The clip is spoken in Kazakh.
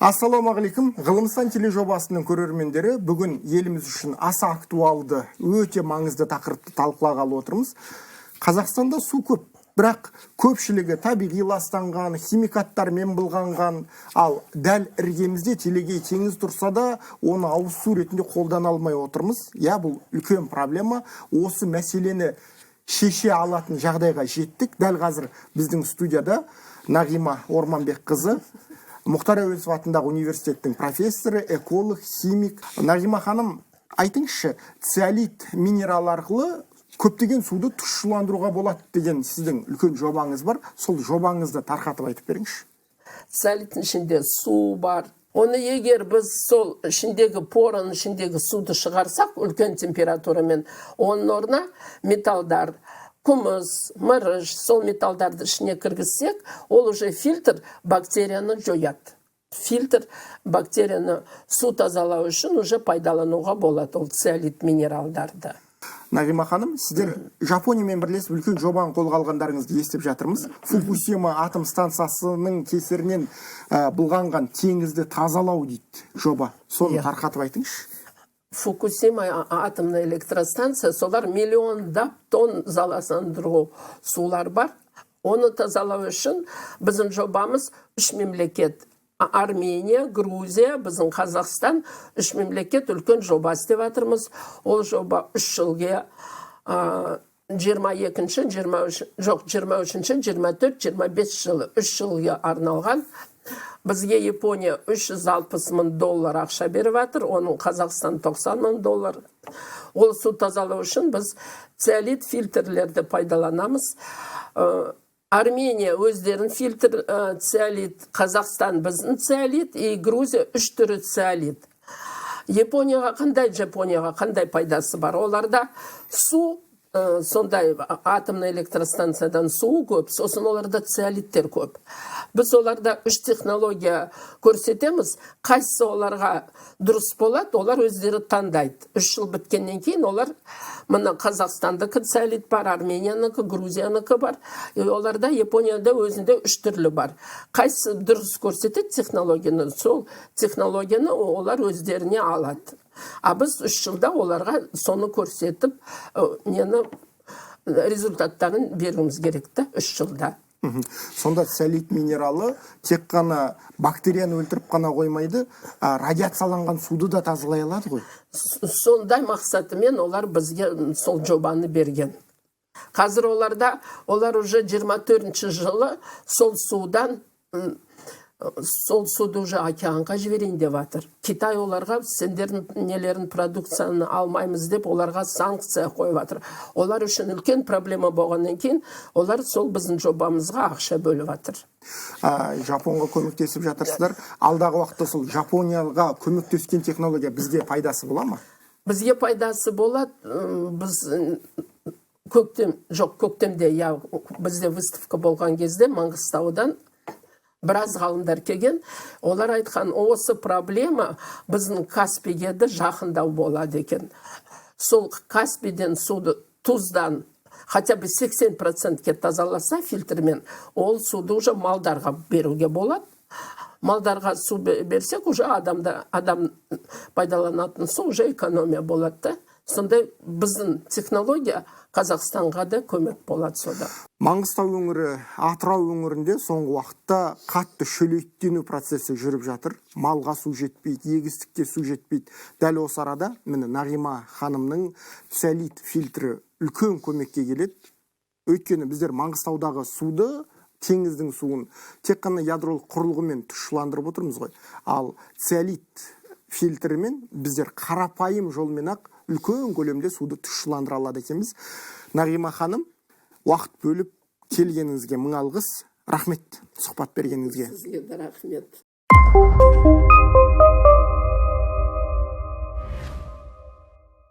Ассалаумағалейкум. Ғылымстан тележобасының көрермендері, бүгін еліміз үшін аса актуалды, өте маңызды тақырыпты талқылағалы отырмыз. Қазақстанда су көп, бірақ көпшілігі табиғи ластанған, химикаттармен былғанған, ал дәл іргемізде Телегей теңіз тұрса да, оны ауыз су ретінде қолдана алмай отырмыз. Бұл үлкен проблема. Осы мәселені шеше алатын жағдайға жеттік. Дәл қазір біздің студияда Нағима Орманбекқызы, Мұхтар Әуезов атындағы университеттің профессоры, эколог, химик. Нағима ханым, айтыңызшы, циолит минерал арқылы көптеген суды тұщыландыруға болады деген сіздің үлкен жобаңыз бар. Сол жобаңызды тарқатып айтып беріңізші. Циолиттің ішінде су бар. Оны егер біз сол ішіндегі пораның ішіндегі суды шығарсақ, үлкен температурамен, оның орнына металдар, күміс, мырыш, сол металдарды ішіне кіргізсек, ол уже фильтр бактерияны жояды. Фильтр бактерияны су тазалау үшін уже пайдалануға болады ол циолит минералдарды. Нағима ханым, сіздер Жапониямен бірлесіп үлкен жобаны қолға алғандарыңызды естіп жатырмыз. Фукусима атом станциясының кесірінен былғанған теңізді тазалау дейді жоба. Соны тарқатып айтыңызшы. Фукусима атомная электростанция, солар миллиондап тонн заласандыру сулар бар. Оны тазалау үшін біздің жобамыз 3 мемлекет. Армения, Грузия, біздің Қазақстан 3 мемлекет үлкен жоба істеп жатырмыз. Ол жоба 3 жылға 23-ші, 24, 25 жылы 3 жылға арналған. Бізге Япония $360 мың ақша беріп жатыр, оның Қазақстан $90 мың. Ол су тазалау үшін біз циолит фильтрлерді пайдаланамыз. Армения өздерін фильтр циолит, Қазақстан біздің циолит, и Грузия 3 түрі циолит. Японияға қандай пайдасы бар? Оларда су, сондай атомный электростанциядан су көп, сосын оларда циолиттер көп. Біз оларда 3 технология көрсетеміз, қайсы оларға дұрыс болады, олар өздері таңдайды. 3 жыл біткеннен кейін олар, мына Қазақстандық циолит бар, Армениянікі, Грузиянікі бар. Оларда Японияда өзінде 3 түрлі бар. Қайсы дұрыс көрсетеді технологияны, сол технологияны олар өздеріне алады. А біз 3 жылда оларға соны көрсетіп, результаттарын беруіміз керек та 3 жылда. Сонда циолит минералы тек қана бактерияны өлтіріп қана қоймайды, радиацияланған суды да тазалай алады ғой. Сондай мақсатымен олар бізге сол жобаны берген. Қазір олар уже 24-ші жылы сол суды уже океанға жіберейін деп жатыр. Китай оларға сендердің нелерін продукцияны алмаймыз деп оларға санкция қойып жатыр. Олар үшін үлкен проблема болғаннан кейін, олар сол біздің жобамызға ақша бөліп жатыр. Жапонға көмектесіп жатырсыздар. Алдағы уақытта сол Жапонияға көмектескен технология бізге пайдасы бола ма? Бізге пайдасы болады. Біз көктемде, бізде выставка болған кезде Маңғыстаудан біраз ғалымдар келген, олар айтқан, осы проблема біздің Каспийге де жақындау болады екен. Сол Каспийден суды тұздан хотя бы 80% тазаласа фильтрмен, ол суды уже малдарға беруге болады. Малдарға су берсек, уже адам пайдаланатын су уже экономия болады. Сондай біздің технология Қазақстанға да көмек болады сода. Маңғыстау өңірі, Атырау өңірінде соңғы уақытта қатты шөлейттену процесі жүріп жатыр. Малға су жетпейді, егістікке су жетпейді. Дәл осы арада міне Нағима ханымның циолит фильтрі үлкен көмекке келеді. Өйткені біздер Маңғыстаудағы суды, теңіздің суын тек қана ядролық құрылғымен тұщыландырып отырмыз ғой. Ал циолит фильтрімен біздер қарапайым жолмен-ақ үлкен көлемде суды тұщыландыра алады екенбіз. Нағима ханым, уақыт бөліп келгеніңізге мың алғыс. Рахмет сұхбат бергеніңізге. Сізге де рахмет.